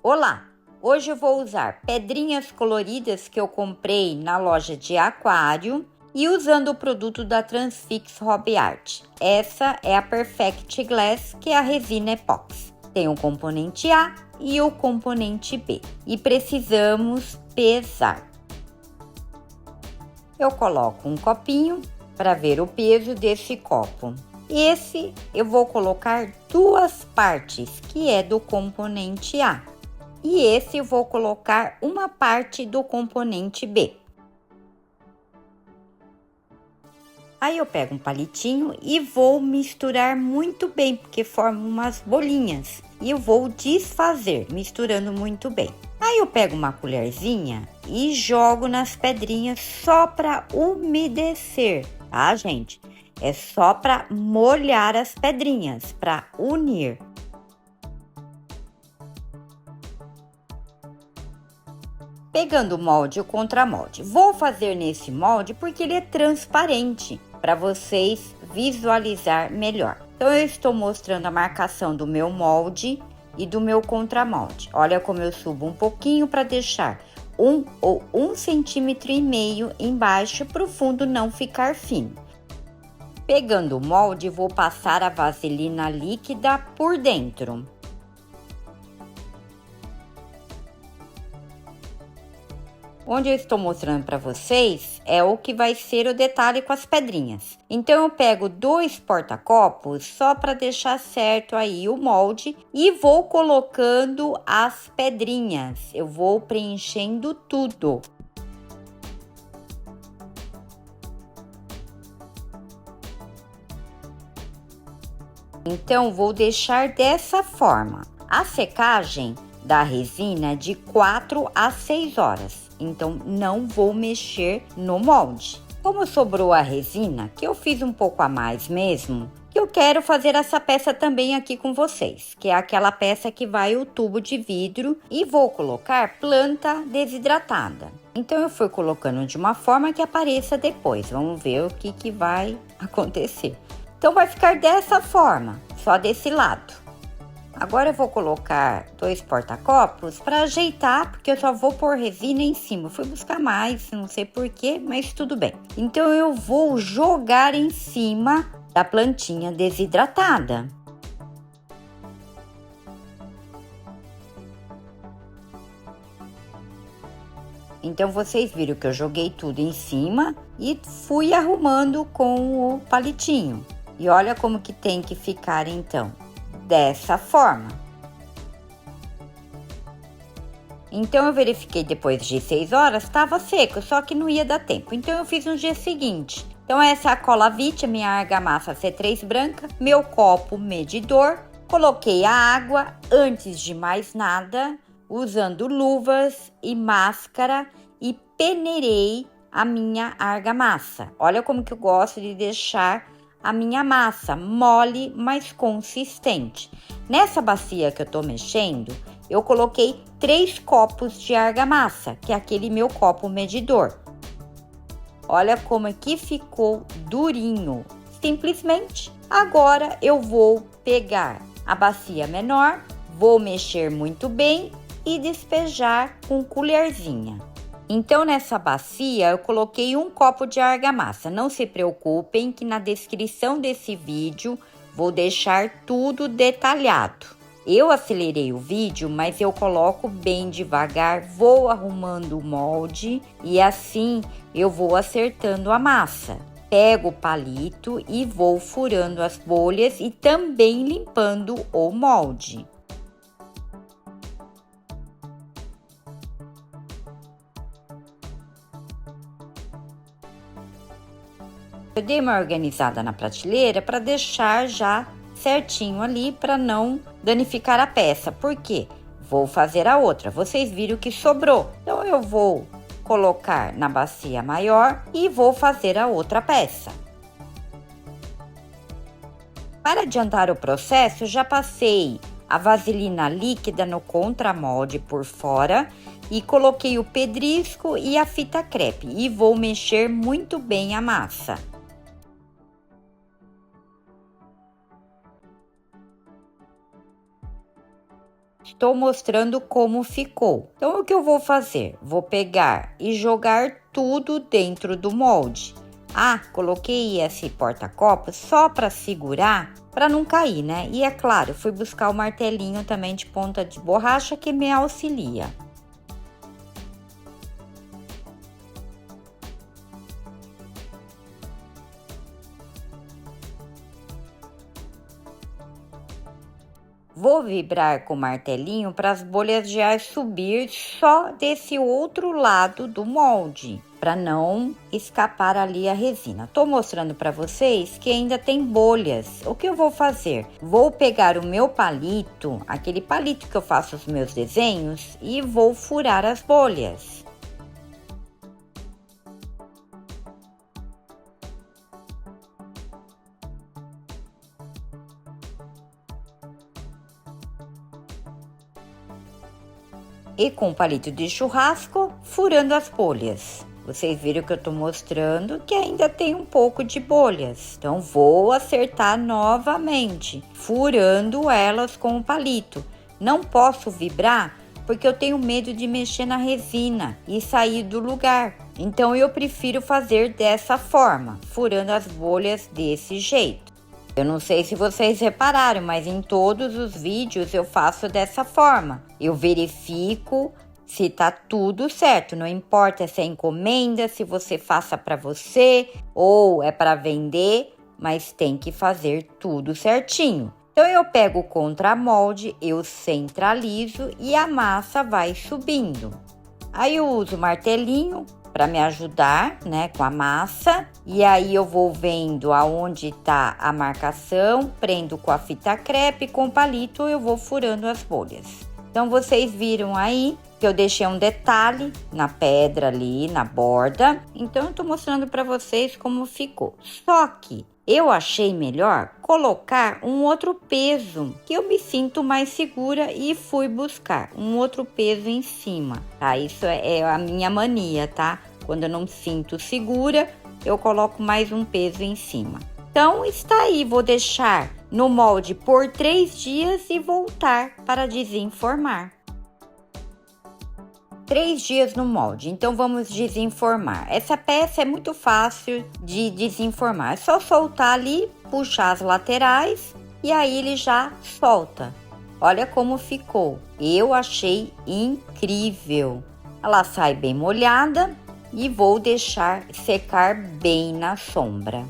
Olá! Hoje eu vou usar pedrinhas coloridas que eu comprei na loja de aquário e usando o produto da Transfix Hobby Art. Essa é a Perfect Glass, que é a resina epóxi. Tem o componente A e o componente B. E precisamos pesar. Eu coloco um copinho para ver o peso desse copo. Esse eu vou colocar duas partes, que é do componente A. E esse eu vou colocar uma parte do componente B. Aí eu pego um palitinho e vou misturar muito bem, porque forma umas bolinhas. E eu vou desfazer, misturando muito bem. Aí eu pego uma colherzinha e jogo nas pedrinhas só para umedecer, tá, gente? É só para molhar as pedrinhas, para unir. Pegando o molde e o contramolde. Vou fazer nesse molde porque ele é transparente, para vocês visualizar melhor. Então, eu estou mostrando a marcação do meu molde e do meu contramolde. Olha como eu subo um pouquinho para deixar 1,5 centímetro embaixo para o fundo não ficar fino. Pegando o molde, vou passar a vaselina líquida por dentro. Onde eu estou mostrando para vocês é o que vai ser o detalhe com as pedrinhas. Então, eu pego 2 porta-copos só para deixar certo aí o molde e vou colocando as pedrinhas. Eu vou preenchendo tudo. Então, vou deixar dessa forma. A secagem da resina é de 4 a 6 horas. Então, não vou mexer no molde. Como sobrou a resina, que eu fiz um pouco a mais mesmo, eu quero fazer essa peça também aqui com vocês, que é aquela peça que vai o tubo de vidro e vou colocar planta desidratada. Então, eu fui colocando de uma forma que apareça depois. Vamos ver o que vai acontecer. Então, vai ficar dessa forma, só desse lado. Agora eu vou colocar 2 porta-copos para ajeitar, porque eu só vou pôr resina em cima. Eu fui buscar mais, não sei porquê, mas tudo bem. Então, eu vou jogar em cima da plantinha desidratada. Então, vocês viram que eu joguei tudo em cima e fui arrumando com o palitinho. E olha como que tem que ficar, então. Dessa forma. Então, eu verifiquei depois de 6 horas, estava seco, só que não ia dar tempo. Então, eu fiz no dia seguinte. Então, essa é a cola Vite, a minha argamassa C3 branca, meu copo medidor. Coloquei a água, antes de mais nada, usando luvas e máscara e peneirei a minha argamassa. Olha como que eu gosto de deixar a minha massa mole, mas consistente. Nessa bacia que eu tô mexendo, eu coloquei 3 copos de argamassa, que é aquele meu copo medidor. Olha como é que ficou durinho. Simplesmente, agora eu vou pegar a bacia menor, vou mexer muito bem e despejar com colherzinha. Então, nessa bacia, eu coloquei 1 copo de argamassa. Não se preocupem que na descrição desse vídeo vou deixar tudo detalhado. Eu acelerei o vídeo, mas eu coloco bem devagar, vou arrumando o molde e assim eu vou acertando a massa. Pego o palito e vou furando as bolhas e também limpando o molde. Eu dei uma organizada na prateleira para deixar já certinho ali para não danificar a peça. Por quê? Vou fazer a outra. Vocês viram que sobrou. Então, eu vou colocar na bacia maior e vou fazer a outra peça. Para adiantar o processo, já passei a vaselina líquida no contramolde por fora e coloquei o pedrisco e a fita crepe e vou mexer muito bem a massa. estou mostrando como ficou. Então, o que eu vou fazer? Vou pegar e jogar tudo dentro do molde. Coloquei esse porta-copos só para segurar, para não cair, né? E é claro, fui buscar o martelinho também de ponta de borracha que me auxilia. Vou vibrar com o martelinho para as bolhas de ar subir só desse outro lado do molde, para não escapar ali a resina. Tô mostrando para vocês que ainda tem bolhas. O que eu vou fazer? Vou pegar o meu palito, aquele palito que eu faço os meus desenhos, e vou furar as bolhas. E com o palito de churrasco, furando as bolhas. Vocês viram que eu tô mostrando que ainda tem um pouco de bolhas. Então, vou acertar novamente, furando elas com o palito. Não posso vibrar porque eu tenho medo de mexer na resina e sair do lugar. Então, eu prefiro fazer dessa forma, furando as bolhas desse jeito. Eu não sei se vocês repararam, mas em todos os vídeos eu faço dessa forma. Eu verifico se tá tudo certo, não importa se é encomenda, se você faça para você ou é para vender, mas tem que fazer tudo certinho. Então eu pego o contramolde, eu centralizo e a massa vai subindo. Aí eu uso o martelinho para me ajudar, né, com a massa. E aí eu vou vendo aonde tá a marcação, prendo com a fita crepe, com o palito eu vou furando as bolhas. Então vocês viram aí que eu deixei um detalhe na pedra ali, na borda. Então eu tô mostrando para vocês como ficou. Só que eu achei melhor colocar um outro peso, que eu me sinto mais segura e fui buscar um outro peso em cima, tá? Isso é a minha mania, tá? Quando eu não me sinto segura, eu coloco mais um peso em cima. Então, está aí, vou deixar no molde por 3 dias e voltar para desenformar. 3 dias no molde, então vamos desenformar. Essa peça é muito fácil de desenformar, é só soltar ali, puxar as laterais e aí ele já solta. Olha como ficou, eu achei incrível. Ela sai bem molhada e vou deixar secar bem na sombra.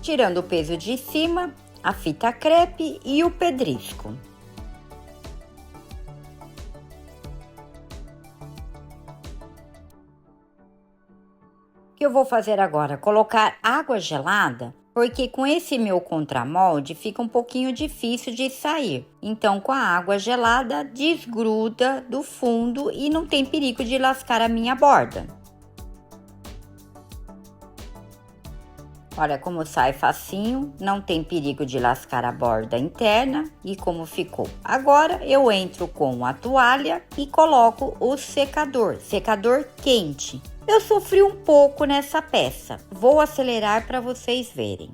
Tirando o peso de cima, a fita crepe e o pedrisco. O que eu vou fazer agora? Colocar água gelada, porque com esse meu contramolde fica um pouquinho difícil de sair. Então, com a água gelada, desgruda do fundo e não tem perigo de lascar a minha borda. Olha como sai facinho, não tem perigo de lascar a borda interna e como ficou. Agora eu entro com a toalha e coloco o secador quente. Eu sofri um pouco nessa peça, vou acelerar para vocês verem.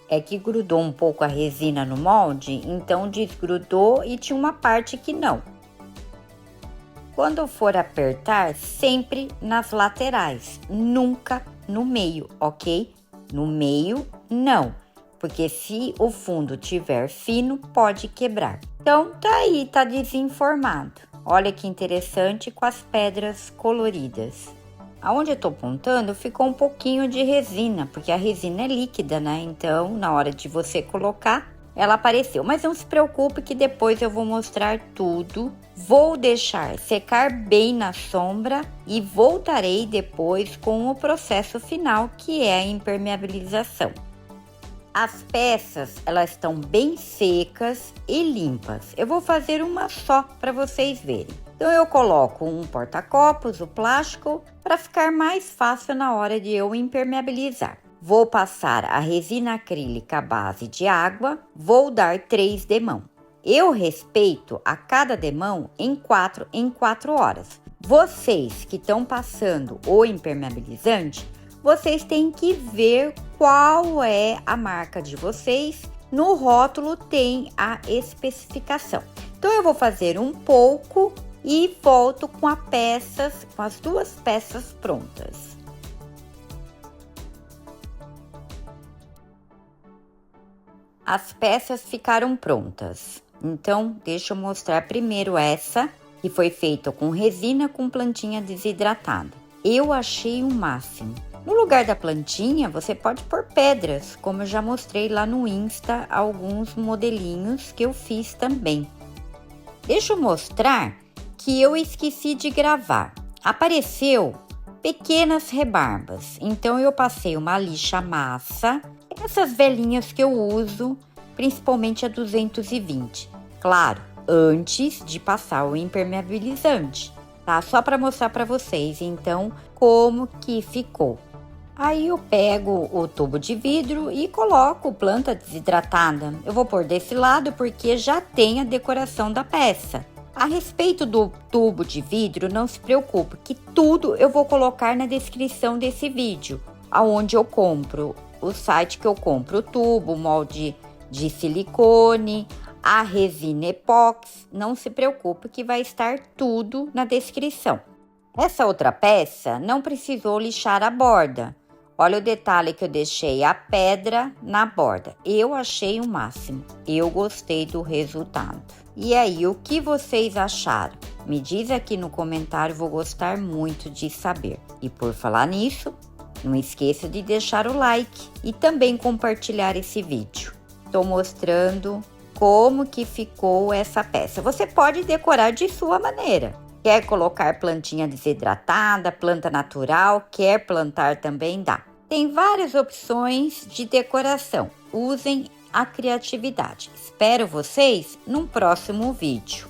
É que grudou um pouco a resina no molde, então desgrudou e tinha uma parte que não. Quando for apertar, sempre nas laterais, nunca no meio, ok? No meio, não, porque se o fundo tiver fino, pode quebrar. Então, tá aí, tá desenformado. Olha que interessante com as pedras coloridas. Aonde eu tô apontando ficou um pouquinho de resina, porque a resina é líquida, né? Então, na hora de você colocar, ela apareceu. Mas não se preocupe que depois eu vou mostrar tudo. Vou deixar secar bem na sombra e voltarei depois com o processo final, que é a impermeabilização. As peças, elas estão bem secas e limpas. Eu vou fazer uma só para vocês verem. Então, eu coloco um porta-copos, o plástico, para ficar mais fácil na hora de eu impermeabilizar. Vou passar a resina acrílica à base de água, vou dar 3 demão. Eu respeito a cada demão em 4 horas. Vocês que estão passando o impermeabilizante, vocês têm que ver qual é a marca de vocês. No rótulo tem a especificação. Então eu vou fazer um pouco e volto com as 2 peças prontas. As peças ficaram prontas. Então, deixa eu mostrar primeiro essa, que foi feita com resina com plantinha desidratada. Eu achei o máximo. No lugar da plantinha, você pode pôr pedras, como eu já mostrei lá no Insta, alguns modelinhos que eu fiz também. Deixa eu mostrar que eu esqueci de gravar. Apareceu pequenas rebarbas, então eu passei uma lixa massa, essas velhinhas que eu uso, principalmente a 220. Claro, antes de passar o impermeabilizante, tá? Só para mostrar para vocês, então, como que ficou. Aí eu pego o tubo de vidro e coloco planta desidratada. Eu vou pôr desse lado porque já tem a decoração da peça. A respeito do tubo de vidro, não se preocupe, que tudo eu vou colocar na descrição desse vídeo, aonde eu compro, o site que eu compro o tubo, o molde de silicone, a resina epóxi. Não se preocupe que vai estar tudo na descrição. Essa outra peça não precisou lixar a borda. Olha o detalhe que eu deixei a pedra na borda. Eu achei o máximo. Eu gostei do resultado. E aí, o que vocês acharam? Me diz aqui no comentário, vou gostar muito de saber. E por falar nisso, não esqueça de deixar o like e também compartilhar esse vídeo. Estou mostrando como que ficou essa peça. Você pode decorar de sua maneira. Quer colocar plantinha desidratada, planta natural, quer plantar também dá. Tem várias opções de decoração. Usem a criatividade. Espero vocês num próximo vídeo.